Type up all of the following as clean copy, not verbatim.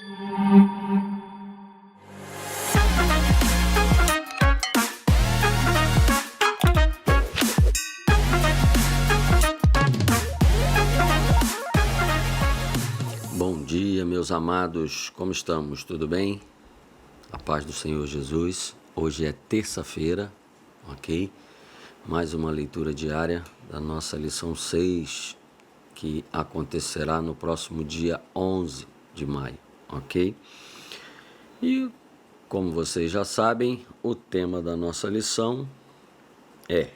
Bom dia, meus amados, como estamos? Tudo bem? A paz do Senhor Jesus. Hoje é terça-feira, ok? Mais uma leitura diária da nossa lição 6, que acontecerá no próximo dia 11 de maio, ok? E, como vocês já sabem, o tema da nossa lição é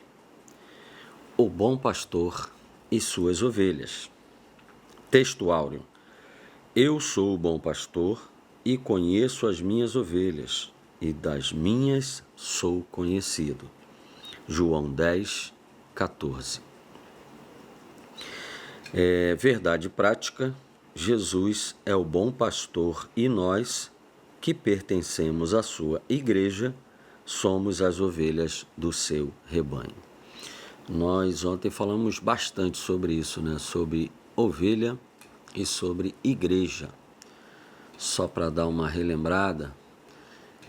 o bom pastor e suas ovelhas. Texto áureo. Eu sou o bom pastor e conheço as minhas ovelhas, e das minhas sou conhecido. João 10, 14. Verdade prática, Jesus é o bom pastor e nós, que pertencemos à sua igreja, somos as ovelhas do seu rebanho. Nós ontem falamos bastante sobre isso, né? Sobre ovelha e sobre igreja. Só para dar uma relembrada,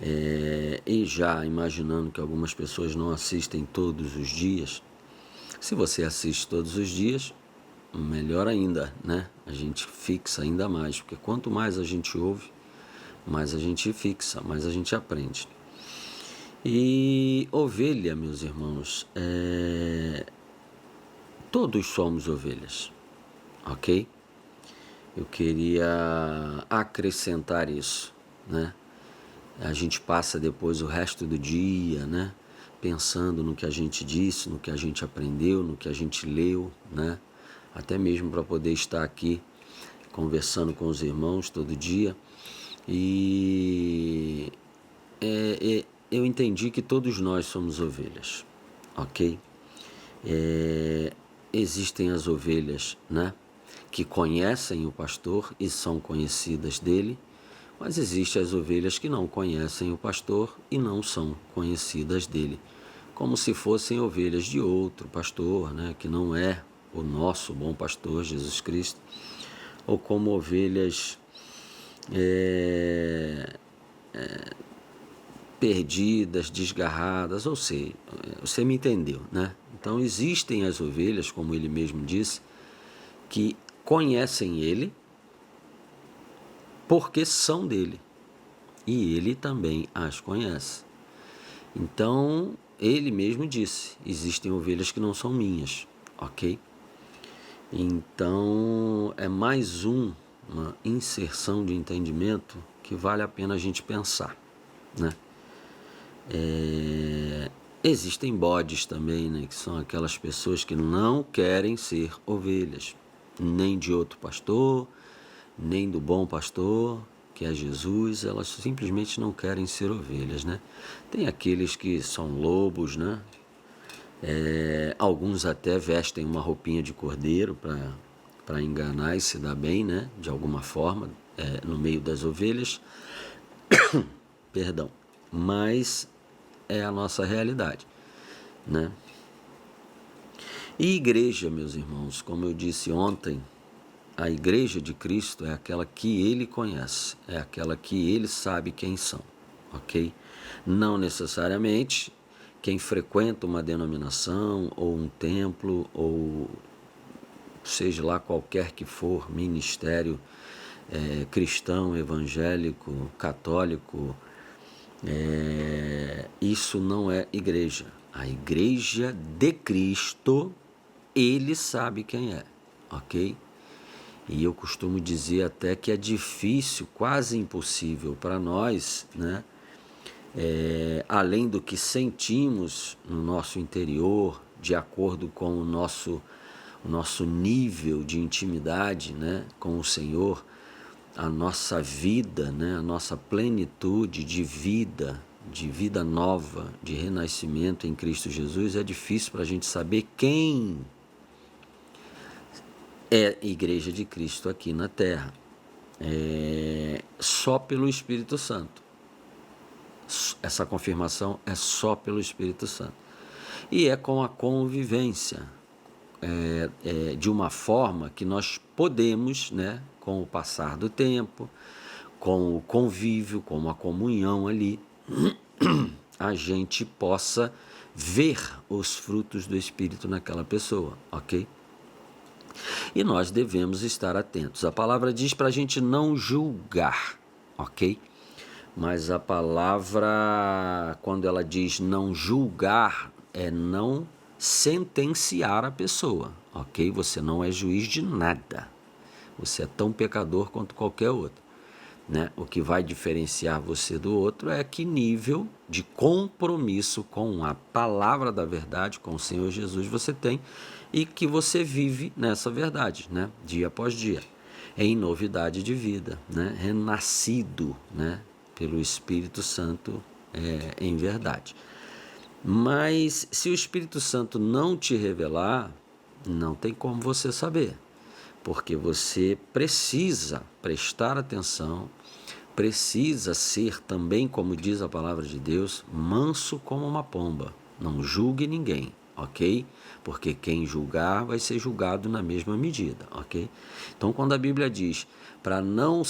e já imaginando que algumas pessoas não assistem todos os dias, se você assiste todos os dias, melhor ainda, né? A gente fixa ainda mais, porque quanto mais a gente ouve, mais a gente fixa, mais a gente aprende. E ovelha, meus irmãos, todos somos ovelhas, ok? Eu queria acrescentar isso, né? A gente passa depois o resto do dia, né? Pensando no que a gente disse, no que a gente aprendeu, no que a gente leu, né? Até mesmo para poder estar aqui conversando com os irmãos todo dia. E eu entendi que todos nós somos ovelhas, ok? Existem as ovelhas, né? Que conhecem o pastor e são conhecidas dele, mas existem as ovelhas que não conhecem o pastor e não são conhecidas dele, como se fossem ovelhas de outro pastor, né, que não é o nosso bom pastor, Jesus Cristo, ou como ovelhas perdidas, desgarradas, ou seja, você me entendeu, né? Então existem as ovelhas, como ele mesmo disse, que conhecem ele porque são dele, e ele também as conhece. Então, ele mesmo disse, existem ovelhas que não são minhas, ok? Então, é mais uma inserção de entendimento que vale a pena a gente pensar, né? Existem bodes também, né? Que são aquelas pessoas que não querem ser ovelhas, nem de outro pastor, nem do bom pastor, que é Jesus, elas simplesmente não querem ser ovelhas, né? Tem aqueles que são lobos, né? Alguns até vestem uma roupinha de cordeiro para enganar e se dar bem, né? De alguma forma, no meio das ovelhas. Perdão. Mas é a nossa realidade, né? E igreja, meus irmãos, como eu disse ontem, a igreja de Cristo é aquela que ele conhece, é aquela que ele sabe quem são, ok? Não necessariamente quem frequenta uma denominação ou um templo ou seja lá qualquer que for ministério cristão, evangélico, católico, isso não é igreja. A igreja de Cristo, ele sabe quem é, ok? E eu costumo dizer até que é difícil, quase impossível para nós, né? Além do que sentimos no nosso interior, de acordo com o nosso nível de intimidade, né, com o Senhor, a nossa vida, né, a nossa plenitude de vida nova, de renascimento em Cristo Jesus, é difícil para a gente saber quem é a igreja de Cristo aqui na Terra. Só pelo Espírito Santo. Essa confirmação é só pelo Espírito Santo. E é com a convivência, de uma forma que nós podemos, né, com o passar do tempo, com o convívio, com a comunhão ali, a gente possa ver os frutos do Espírito naquela pessoa, ok? E nós devemos estar atentos. A palavra diz para a gente não julgar, ok? Mas a palavra, quando ela diz não julgar, é não sentenciar a pessoa, ok? Você não é juiz de nada. Você é tão pecador quanto qualquer outro, né? O que vai diferenciar você do outro é que nível de compromisso com a palavra da verdade, com o Senhor Jesus você tem e que você vive nessa verdade, né? Dia após dia, em novidade de vida, né? Renascido, né? Pelo Espírito Santo em verdade. Mas se o Espírito Santo não te revelar, não tem como você saber, porque você precisa prestar atenção, precisa ser também, como diz a palavra de Deus, manso como uma pomba. Não julgue ninguém, ok? Porque quem julgar vai ser julgado na mesma medida, ok? Então, quando a Bíblia diz para não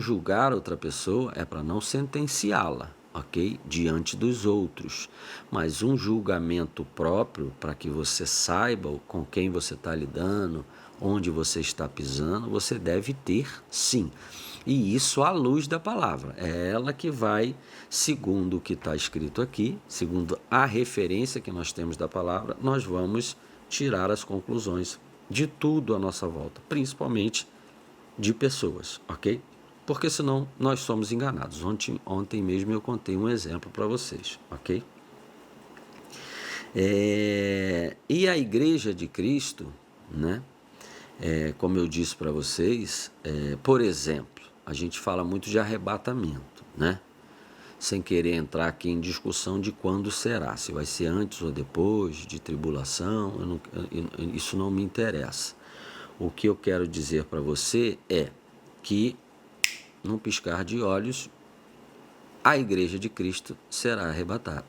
julgar outra pessoa, é para não sentenciá-la, ok? Diante dos outros. Mas um julgamento próprio, para que você saiba com quem você está lidando, onde você está pisando, você deve ter sim. E isso à luz da palavra. É ela que vai, segundo o que está escrito aqui, segundo a referência que nós temos da palavra, nós vamos tirar as conclusões de tudo à nossa volta, principalmente de pessoas, ok? Porque senão nós somos enganados. Ontem mesmo eu contei um exemplo para vocês, ok? E a Igreja de Cristo, né? Como eu disse para vocês, por exemplo, a gente fala muito de arrebatamento, né? Sem querer entrar aqui em discussão de quando será, se vai ser antes ou depois, de tribulação, isso não me interessa. O que eu quero dizer para você é que, num piscar de olhos, a Igreja de Cristo será arrebatada.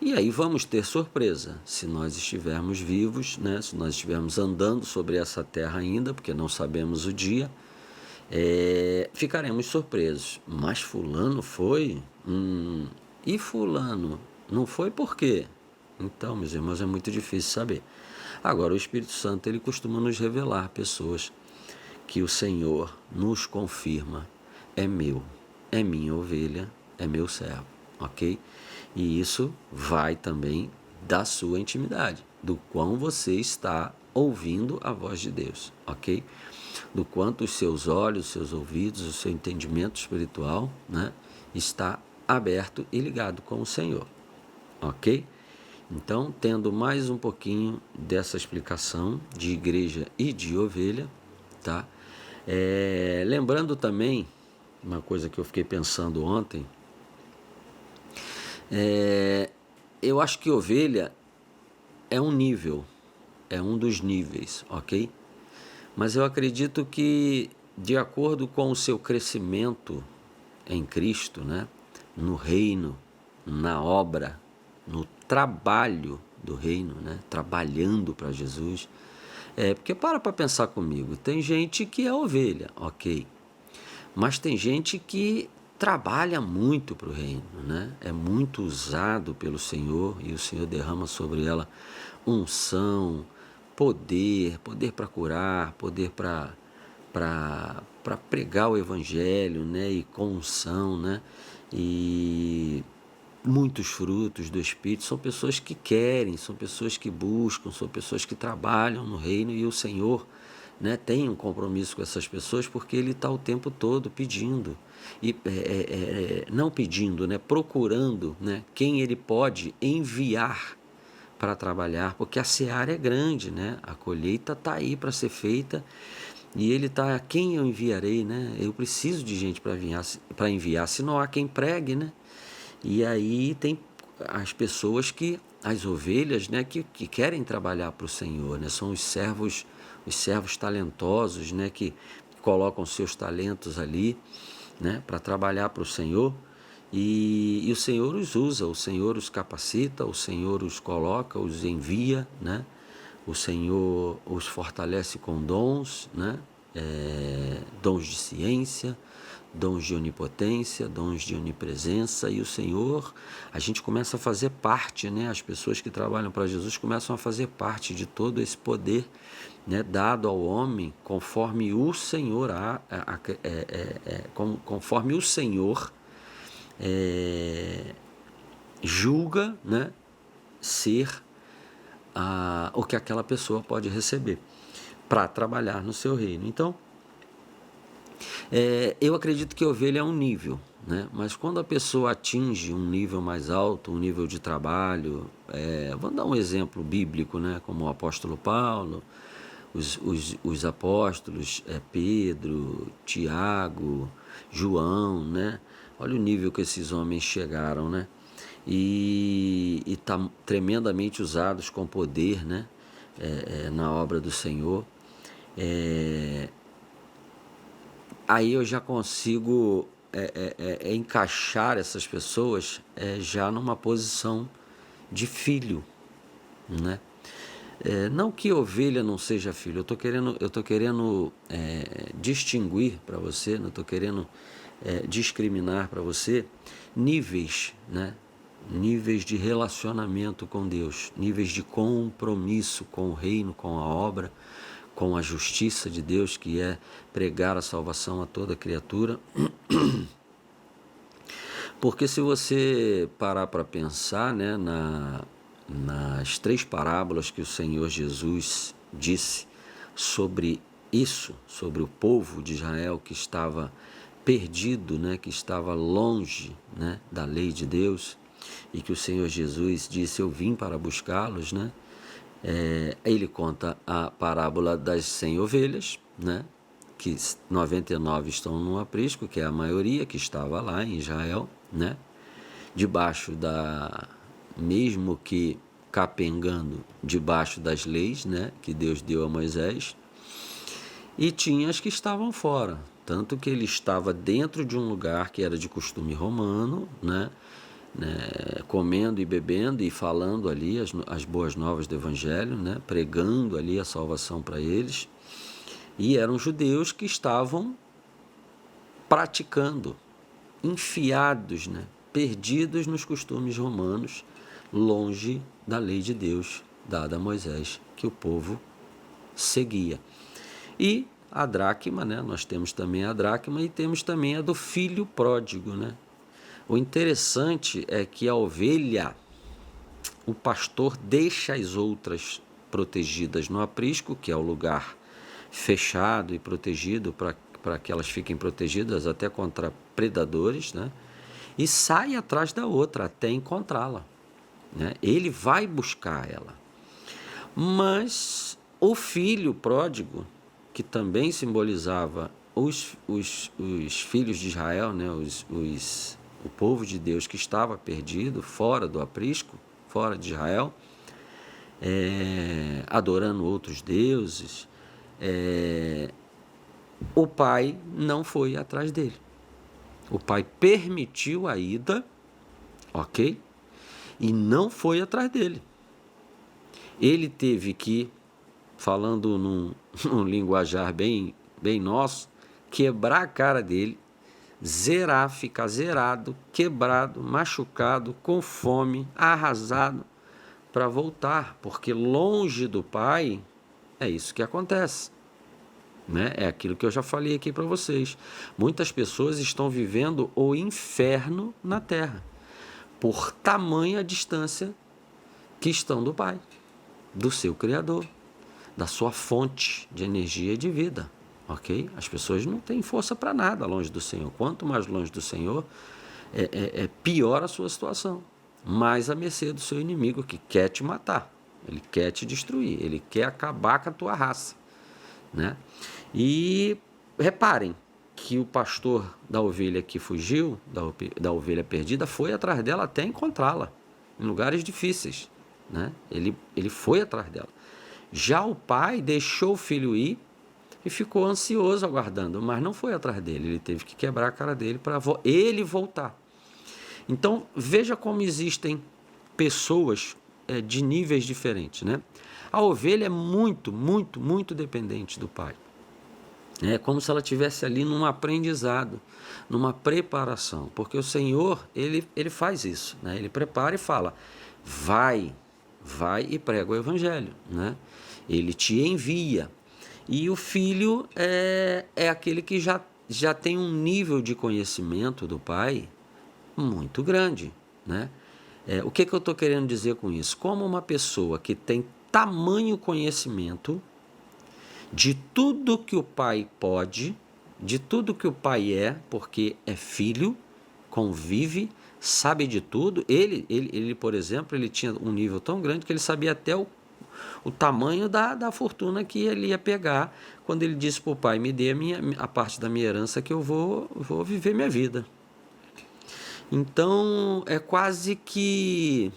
E aí vamos ter surpresa, se nós estivermos vivos, né? Se nós estivermos andando sobre essa terra ainda, porque não sabemos o dia, ficaremos surpresos. Mas fulano foi? E fulano não foi por quê? Então, meus irmãos, é muito difícil saber. Agora, o Espírito Santo, ele costuma nos revelar pessoas que o Senhor nos confirma: é meu, é minha ovelha, é meu servo, ok? E isso vai também da sua intimidade, do quão você está ouvindo a voz de Deus, ok? Do quanto os seus olhos, os seus ouvidos, o seu entendimento espiritual, né, está aberto e ligado com o Senhor, ok? Então, tendo mais um pouquinho dessa explicação de igreja e de ovelha, tá? Lembrando também, uma coisa que eu fiquei pensando ontem, eu acho que ovelha é um nível, é um dos níveis, ok? Mas eu acredito que, de acordo com o seu crescimento em Cristo, né, no reino, na obra, no trabalho do reino, né, trabalhando para Jesus, porque para pensar comigo, tem gente que é ovelha, ok, mas tem gente que trabalha muito para o reino, né? É muito usado pelo Senhor e o Senhor derrama sobre ela unção, poder para curar, poder para pregar o evangelho, né? E com unção, né? E muitos frutos do Espírito. São pessoas que querem, são pessoas que buscam, são pessoas que trabalham no reino e o Senhor, né, tem um compromisso com essas pessoas porque Ele está o tempo todo pedindo, e não pedindo, né, procurando, né, quem Ele pode enviar para trabalhar, porque a seara é grande, né, a colheita está aí para ser feita e Ele está: quem eu enviarei, né? Eu preciso de gente para enviar, se não há quem pregue, né? E aí tem as pessoas as ovelhas, né, que querem trabalhar para o Senhor, né? São os servos talentosos, né, que colocam seus talentos ali, né, para trabalhar para o Senhor, e o Senhor os usa, o Senhor os capacita, o Senhor os coloca, os envia, né? O Senhor os fortalece com dons, né? dons de ciência, dons de onipotência, dons de onipresença, e o Senhor, a gente começa a fazer parte, né? As pessoas que trabalham para Jesus começam a fazer parte de todo esse poder, né, dado ao homem conforme o Senhor conforme o Senhor julga, né, ser o que aquela pessoa pode receber para trabalhar no seu reino. Então, eu acredito que ovelha é um nível, né? Mas quando a pessoa atinge um nível mais alto, um nível de trabalho, vamos dar um exemplo bíblico, né? Como o apóstolo Paulo, os apóstolos Pedro, Tiago, João, né? Olha o nível que esses homens chegaram, né? E tá tremendamente usados com poder, né? Na obra do Senhor. Aí eu já consigo encaixar essas pessoas já numa posição de filho, né? Não que ovelha não seja filho, eu tô querendo distinguir para você, não estou querendo discriminar para você níveis, né? Níveis de relacionamento com Deus, níveis de compromisso com o reino, com a obra, com a justiça de Deus, que é pregar a salvação a toda criatura. Porque se você parar para pensar, né, nas 3 parábolas que o Senhor Jesus disse sobre isso, sobre o povo de Israel que estava perdido, né, que estava longe, né, da lei de Deus, e que o Senhor Jesus disse: eu vim para buscá-los, né? Ele conta a parábola das 100 ovelhas, né? Que 99 estão no aprisco, que é a maioria que estava lá em Israel, né? Debaixo mesmo que capengando debaixo das leis, né? Que Deus deu a Moisés, e tinha as que estavam fora, tanto que ele estava dentro de um lugar que era de costume romano, né? Comendo e bebendo e falando ali as boas novas do Evangelho, né? Pregando ali a salvação para eles, e eram judeus que estavam praticando, enfiados, né? Perdidos nos costumes romanos, longe da lei de Deus dada a Moisés, que o povo seguia. E a dracma, né? Nós temos também a dracma e temos também a do filho pródigo, né? O interessante é que a ovelha, o pastor deixa as outras protegidas no aprisco, que é o lugar fechado e protegido para que elas fiquem protegidas até contra predadores, né? E sai atrás da outra até encontrá-la, né? Ele vai buscar ela. Mas o filho pródigo, que também simbolizava os filhos de Israel, né? O povo de Deus que estava perdido, fora do aprisco, fora de Israel, adorando outros deuses, o pai não foi atrás dele. O pai permitiu a ida, ok? E não foi atrás dele. Ele teve que, falando num linguajar bem nosso, quebrar a cara dele, zerar, ficar zerado, quebrado, machucado, com fome, arrasado, para voltar, porque longe do pai é isso que acontece, né? É aquilo que eu já falei aqui para vocês. Muitas pessoas estão vivendo o inferno na terra, por tamanha distância que estão do pai, do seu Criador, da sua fonte de energia e de vida. Ok? As pessoas não têm força para nada longe do Senhor. Quanto mais longe do Senhor, pior a sua situação. Mais à mercê do seu inimigo, que quer te matar. Ele quer te destruir. Ele quer acabar com a tua raça, né? E reparem que o pastor da ovelha que fugiu, da ovelha perdida, foi atrás dela até encontrá-la, em lugares difíceis, né? Ele foi atrás dela. Já o pai deixou o filho ir e ficou ansioso aguardando, mas não foi atrás dele. Ele teve que quebrar a cara dele para ele voltar. Então, veja como existem pessoas de níveis diferentes, né? A ovelha é muito, muito, muito dependente do pai. É como se ela estivesse ali num aprendizado, numa preparação, porque o Senhor, ele faz isso, né? Ele prepara e fala, vai e prega o evangelho, né? Ele te envia. E o filho é aquele que já tem um nível de conhecimento do pai muito grande, né? O que eu estou querendo dizer com isso? Como uma pessoa que tem tamanho conhecimento de tudo que o pai pode, de tudo que o pai é, porque é filho, convive, sabe de tudo. Ele, por exemplo, ele tinha um nível tão grande que ele sabia até o tamanho da fortuna que ele ia pegar quando ele disse para o pai, me dê a parte da minha herança que eu vou viver minha vida. Então, é quase que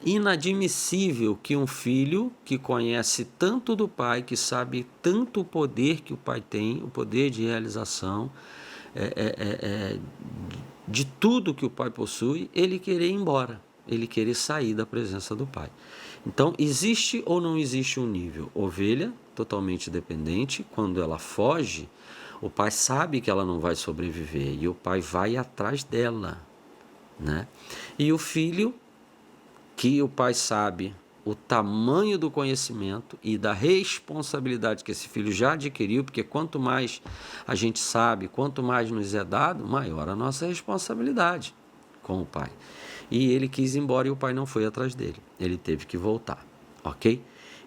inadmissível que um filho que conhece tanto do pai, que sabe tanto o poder que o pai tem, o poder de realização, de tudo que o pai possui, ele querer ir embora, ele querer sair da presença do pai. Então, existe ou não existe um nível? Ovelha, totalmente dependente, quando ela foge, o pai sabe que ela não vai sobreviver e o pai vai atrás dela, né? E o filho, que o pai sabe o tamanho do conhecimento e da responsabilidade que esse filho já adquiriu, porque quanto mais a gente sabe, quanto mais nos é dado, maior a nossa responsabilidade com o pai. E ele quis ir embora e o pai não foi atrás dele, ele teve que voltar, ok?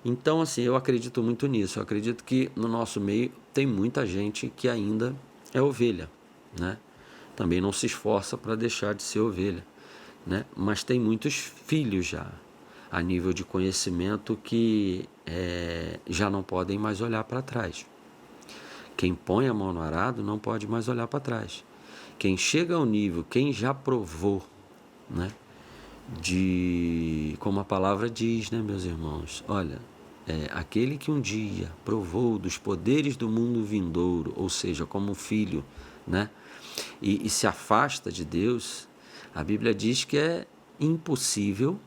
Então, assim, eu acredito muito nisso, eu acredito que no nosso meio tem muita gente que ainda é ovelha, né? Também não se esforça para deixar de ser ovelha, né? Mas tem muitos filhos já, a nível de conhecimento, que já não podem mais olhar para trás. Quem põe a mão no arado não pode mais olhar para trás. Quem chega ao nível, quem já provou, né? Como a palavra diz, né, meus irmãos? Olha, aquele que um dia provou dos poderes do mundo vindouro, ou seja, como filho, né? E se afasta de Deus, a Bíblia diz que é impossível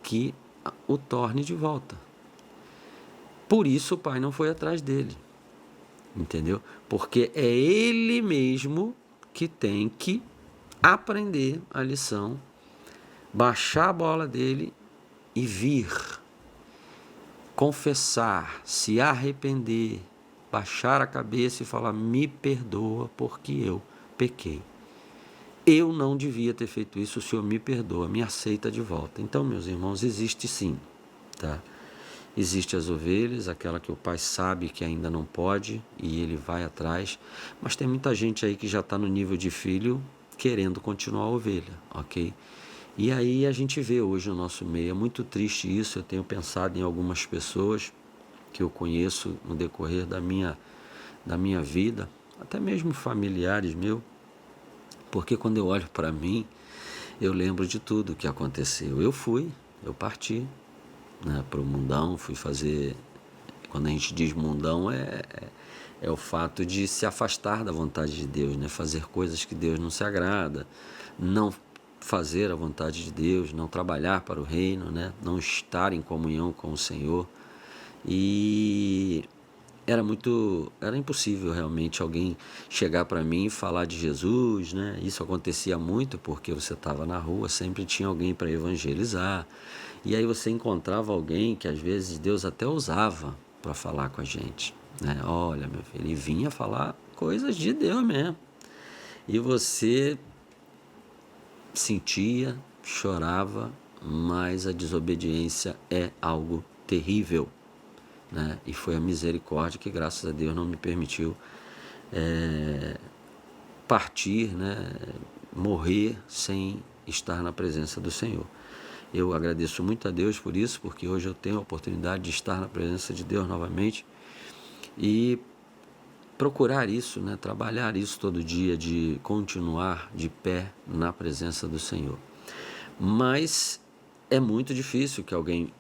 que o torne de volta. Por isso o pai não foi atrás dele, entendeu? Porque é ele mesmo que tem que aprender a lição, baixar a bola dele e vir, confessar, se arrepender, baixar a cabeça e falar, me perdoa porque eu pequei. Eu não devia ter feito isso, o Senhor me perdoa, me aceita de volta. Então, meus irmãos, existe sim, tá? Existe as ovelhas, aquela que o pai sabe que ainda não pode e ele vai atrás, mas tem muita gente aí que já está no nível de filho querendo continuar a ovelha, ok? E aí a gente vê hoje no nosso meio, é muito triste isso. Eu tenho pensado em algumas pessoas que eu conheço no decorrer da minha vida, até mesmo familiares meus, porque quando eu olho para mim, eu lembro de tudo que aconteceu. Eu parti, né, para o mundão, fui fazer... Quando a gente diz mundão, é o fato de se afastar da vontade de Deus, né? Fazer coisas que Deus não se agrada, não fazer a vontade de Deus, não trabalhar para o reino, né? Não estar em comunhão com o Senhor. E era impossível realmente alguém chegar para mim e falar de Jesus, né? Isso acontecia muito porque você estava na rua, sempre tinha alguém para evangelizar, e aí você encontrava alguém que às vezes Deus até usava para falar com a gente, né? Olha, meu filho, ele vinha falar coisas de Deus mesmo, e você sentia, chorava, mas a desobediência é algo terrível, né? E foi a misericórdia que, graças a Deus, não me permitiu partir, né? Morrer sem estar na presença do Senhor. Eu agradeço muito a Deus por isso, porque hoje eu tenho a oportunidade de estar na presença de Deus novamente e procurar isso, né? Trabalhar isso todo dia, de continuar de pé na presença do Senhor. Mas é muito difícil que alguém,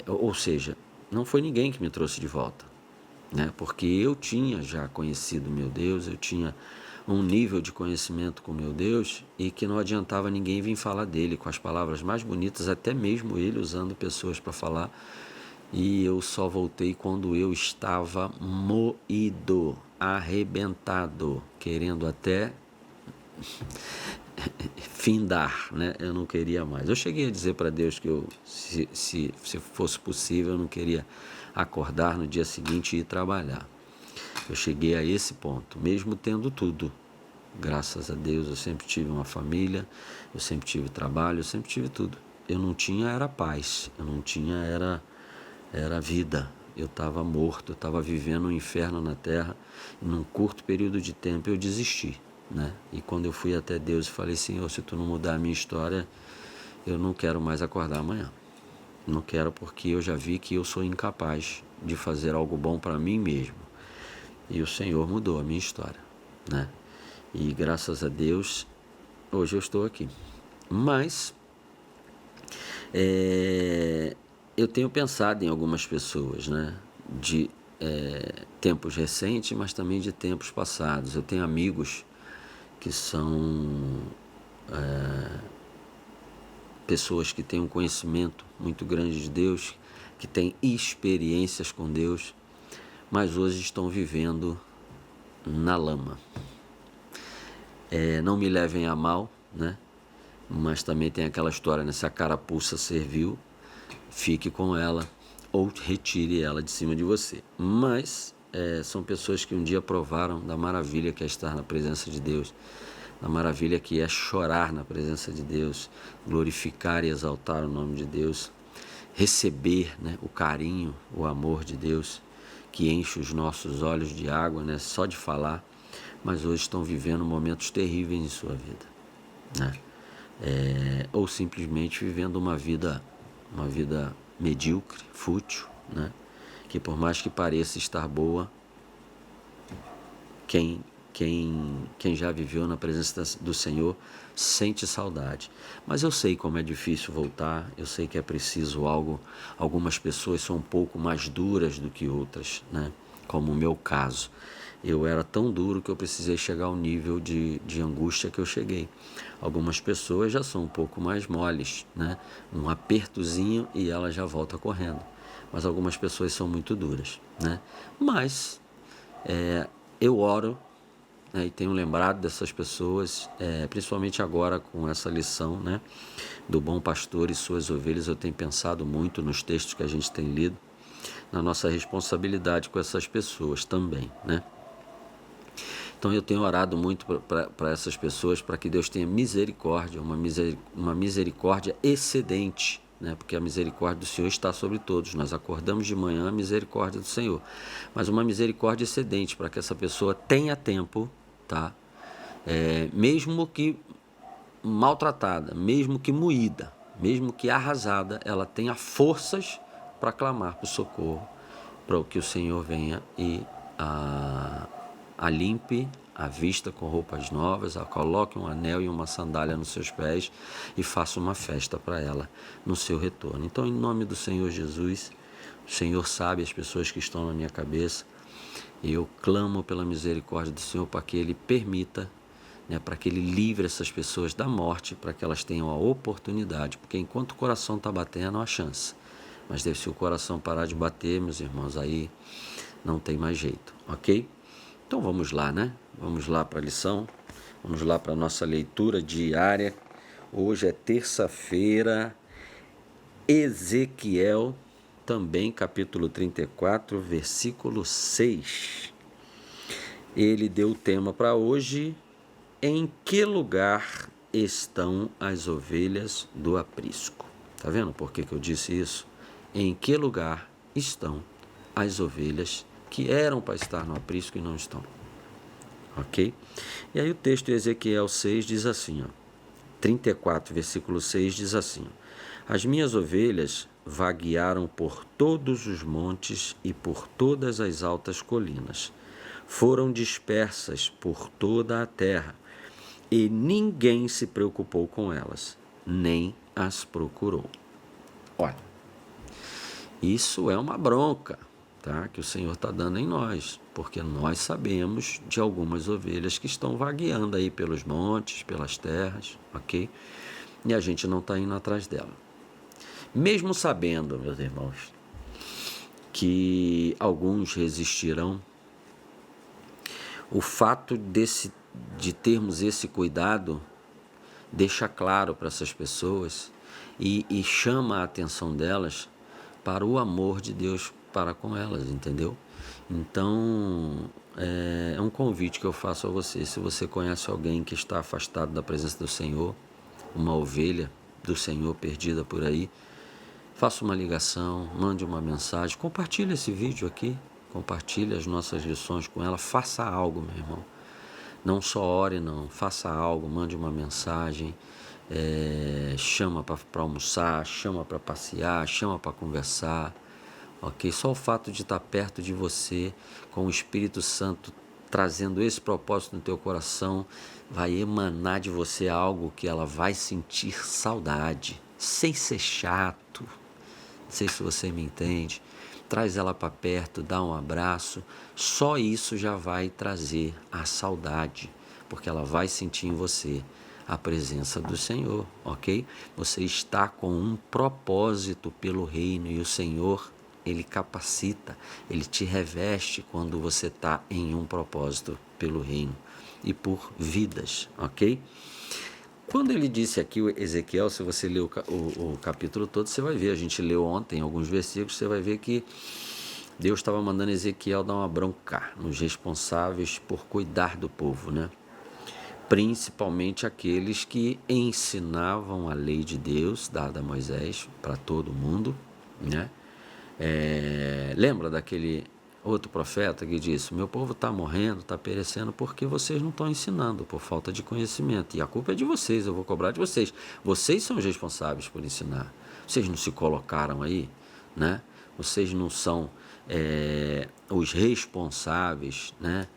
ou seja, não foi ninguém que me trouxe de volta, né? Porque eu tinha já conhecido meu Deus, eu tinha um nível de conhecimento com meu Deus, e que não adiantava ninguém vir falar dele com as palavras mais bonitas, até mesmo ele usando pessoas para falar, E eu só voltei quando eu estava moído, arrebentado, querendo até findar, né? Eu não queria mais. Eu cheguei a dizer para Deus que se fosse possível, eu não queria acordar no dia seguinte e ir trabalhar. Eu cheguei a esse ponto, mesmo tendo tudo. Graças a Deus, eu sempre tive uma família, eu sempre tive trabalho, eu sempre tive tudo. Eu não tinha era paz, eu não tinha era vida. Eu estava morto, eu estava vivendo um inferno na terra. E num curto período de tempo eu desisti, né? E quando eu fui até Deus e falei, Senhor, se tu não mudar a minha história, eu não quero mais acordar amanhã. Não quero, porque eu já vi que eu sou incapaz de fazer algo bom para mim mesmo. E o Senhor mudou a minha história, né? E graças a Deus, hoje eu estou aqui. Mas eu tenho pensado em algumas pessoas, né? De tempos recentes, mas também de tempos passados. Eu tenho amigos que são pessoas que têm um conhecimento muito grande de Deus, que têm experiências com Deus, mas hoje estão vivendo na lama. Não me levem a mal, né? Mas também tem aquela história, né? Se a carapuça serviu, fique com ela ou retire ela de cima de você. Mas são pessoas que um dia provaram da maravilha que é estar na presença de Deus, da maravilha que é chorar na presença de Deus, glorificar e exaltar o nome de Deus, receber, né, o carinho, o amor de Deus, que enche os nossos olhos de água, né, só de falar, mas hoje estão vivendo momentos terríveis em sua vida, né? Ou simplesmente vivendo uma vida medíocre, fútil, né? Que por mais que pareça estar boa, quem já viveu na presença do Senhor sente saudade. Mas eu sei como é difícil voltar, eu sei que é preciso algo. Algumas pessoas são um pouco mais duras do que outras, né? Como o meu caso. Eu era tão duro que eu precisei chegar ao nível de angústia que eu cheguei. Algumas pessoas já são um pouco mais moles, né? Um apertozinho e ela já volta correndo. Mas algumas pessoas são muito duras, né? Mas eu oro, né, e tenho lembrado dessas pessoas, principalmente agora com essa lição, né, do bom pastor e suas ovelhas. Eu tenho pensado muito nos textos que a gente tem lido, na nossa responsabilidade com essas pessoas também, né? Então eu tenho orado muito para essas pessoas, para que Deus tenha misericórdia, uma misericórdia excedente, né? Porque a misericórdia do Senhor está sobre todos. Nós acordamos de manhã, a misericórdia do Senhor, mas uma misericórdia excedente, para que essa pessoa tenha tempo, tá? Mesmo que maltratada, mesmo que moída, mesmo que arrasada, ela tenha forças para clamar por socorro, para que o Senhor venha e a limpe, a vista com roupas novas, a coloque um anel e uma sandália nos seus pés e faça uma festa para ela no seu retorno. Então, em nome do Senhor Jesus, o Senhor sabe as pessoas que estão na minha cabeça, e eu clamo pela misericórdia do Senhor para que Ele permita, né, para que Ele livre essas pessoas da morte, para que elas tenham a oportunidade, porque enquanto o coração está batendo, há chance. Mas se o coração parar de bater, meus irmãos, aí não tem mais jeito, ok? Então vamos lá, né? Vamos lá para a lição, vamos lá para a nossa leitura diária. Hoje é terça-feira, Ezequiel, também capítulo 34, versículo 6. Ele deu o tema para hoje: em que lugar estão as ovelhas do aprisco? Tá vendo por que eu disse isso? Em que lugar estão as ovelhas que eram para estar no aprisco e não estão? Ok? E aí o texto de Ezequiel 6 diz assim, ó, 34, versículo 6 diz assim: as minhas ovelhas vaguearam por todos os montes e por todas as altas colinas. Foram dispersas por toda a terra, e ninguém se preocupou com elas, nem as procurou. Olha, isso é uma bronca, tá, que o Senhor está dando em nós, porque nós sabemos de algumas ovelhas que estão vagueando aí pelos montes, pelas terras, ok? E a gente não está indo atrás dela. Mesmo sabendo, meus irmãos, que alguns resistirão. O fato de termos esse cuidado deixa claro para essas pessoas e chama a atenção delas para o amor de Deus para com elas, entendeu? Então, é um convite que eu faço a você. Se você conhece alguém que está afastado da presença do Senhor, uma ovelha do Senhor perdida por aí, faça uma ligação, mande uma mensagem, compartilhe esse vídeo aqui, compartilhe as nossas lições com ela, faça algo, meu irmão. Não só ore, não, faça algo, mande uma mensagem, chama para almoçar, chama para passear, chama para conversar, ok? Só o fato de estar perto de você, com o Espírito Santo trazendo esse propósito no teu coração, vai emanar de você algo que ela vai sentir saudade, sem ser chato. Não sei se você me entende. Traz ela para perto, dá um abraço, só isso já vai trazer a saudade, porque ela vai sentir em você a presença do Senhor, ok? Você está com um propósito pelo reino e o Senhor, Ele capacita, Ele te reveste quando você está em um propósito pelo reino e por vidas, ok? Quando ele disse aqui, o Ezequiel, se você ler o capítulo todo, você vai ver, a gente leu ontem alguns versículos, você vai ver que Deus estava mandando Ezequiel dar uma bronca nos responsáveis por cuidar do povo, né? Principalmente aqueles que ensinavam a lei de Deus, dada a Moisés, para todo mundo, né? Lembra daquele outro profeta que disse: meu povo está morrendo, está perecendo porque vocês não estão ensinando, por falta de conhecimento, e a culpa é de vocês, eu vou cobrar de vocês, vocês são os responsáveis por ensinar, vocês não se colocaram aí, né? Vocês não são os responsáveis, né,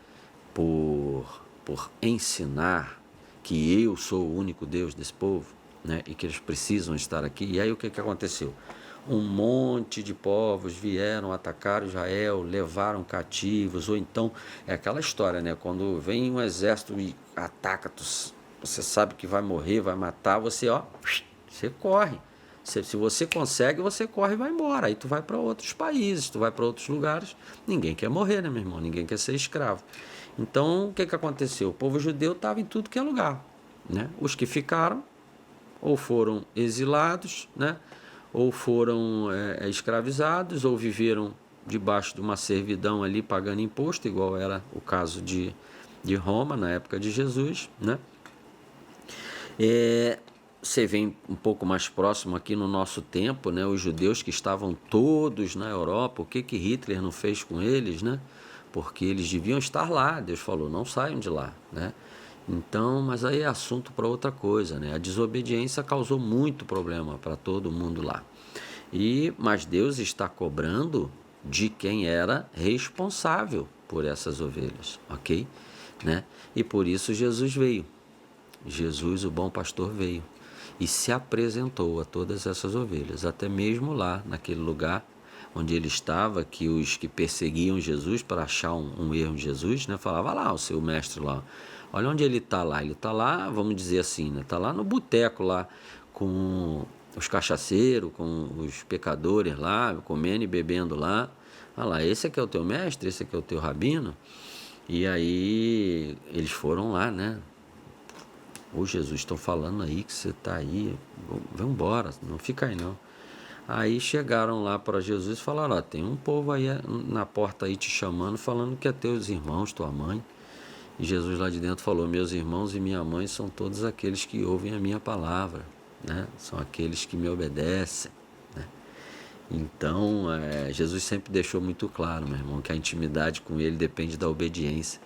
por ensinar que eu sou o único Deus desse povo, né, e que eles precisam estar aqui. E aí o que aconteceu? Um monte de povos vieram atacar Israel, levaram cativos, ou então, é aquela história, né? Quando vem um exército e ataca, você sabe que vai morrer, vai matar, você corre. Se você consegue, você corre e vai embora. Aí tu vai para outros países, tu vai para outros lugares. Ninguém quer morrer, né, meu irmão? Ninguém quer ser escravo. Então, o que aconteceu? O povo judeu estava em tudo que é lugar, né? Os que ficaram, ou foram exilados, né? Ou foram escravizados, ou viveram debaixo de uma servidão ali, pagando imposto, igual era o caso de Roma, na época de Jesus, né? Você vem um pouco mais próximo aqui no nosso tempo, né? Os judeus que estavam todos na Europa, o que Hitler não fez com eles, né? Porque eles deviam estar lá, Deus falou, não saiam de lá, né? Então, mas aí é assunto para outra coisa, né? A desobediência causou muito problema para todo mundo lá. Mas Deus está cobrando de quem era responsável por essas ovelhas, ok? Né? E por isso Jesus veio. Jesus, o bom pastor, veio e se apresentou a todas essas ovelhas, até mesmo lá, naquele lugar onde ele estava, que os que perseguiam Jesus para achar um erro em Jesus, né? Falava lá, o seu mestre lá, olha onde ele está lá, vamos dizer assim, né? Está lá no boteco lá, com os cachaceiros, com os pecadores lá, comendo e bebendo lá. Olha lá, esse aqui é o teu mestre, esse aqui é o teu rabino. E aí eles foram lá, né? Ô Jesus, estão falando aí que você está aí, vamos embora, não fica aí não. Aí chegaram lá para Jesus e falaram, tem um povo aí na porta aí te chamando, falando que é teus irmãos, tua mãe. E Jesus lá de dentro falou, meus irmãos e minha mãe são todos aqueles que ouvem a minha palavra, né? São aqueles que me obedecem, né? Então, Jesus sempre deixou muito claro, meu irmão, que a intimidade com ele depende da obediência,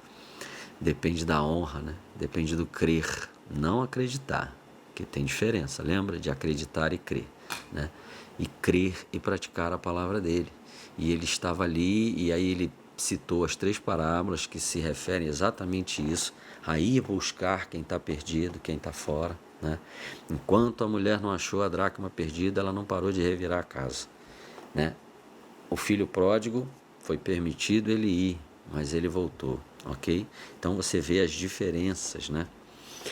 depende da honra, né? Depende do crer, não acreditar, que tem diferença, lembra? De acreditar e crer, né? E crer e praticar a palavra dele. E ele estava ali, e aí ele citou as 3 parábolas que se referem exatamente isso, a ir buscar quem está perdido, quem está fora, né? Enquanto a mulher não achou a dracma perdida, ela não parou de revirar a casa, né? O filho pródigo foi permitido ele ir, mas ele voltou, ok? Então você vê as diferenças, né?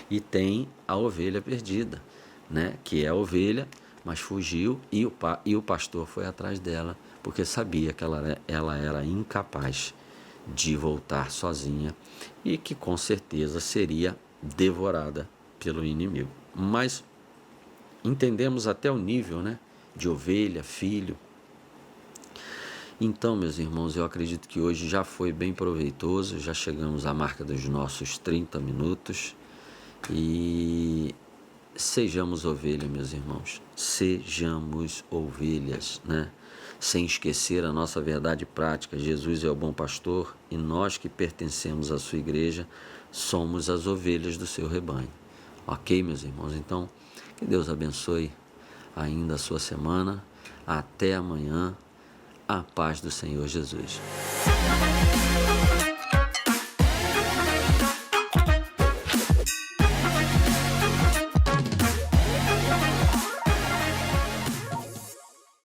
E tem a ovelha perdida, né? Que é a ovelha, mas fugiu e o pastor foi atrás dela porque sabia que ela era incapaz de voltar sozinha e que com certeza seria devorada pelo inimigo. Mas entendemos até o nível, né, de ovelha, filho. Então, meus irmãos, eu acredito que hoje já foi bem proveitoso, já chegamos à marca dos nossos 30 minutos e sejamos ovelhas, meus irmãos, sejamos ovelhas, né? Sem esquecer a nossa verdade prática, Jesus é o bom pastor e nós que pertencemos à sua igreja somos as ovelhas do seu rebanho. Ok, meus irmãos? Então, que Deus abençoe ainda a sua semana. Até amanhã. A paz do Senhor Jesus.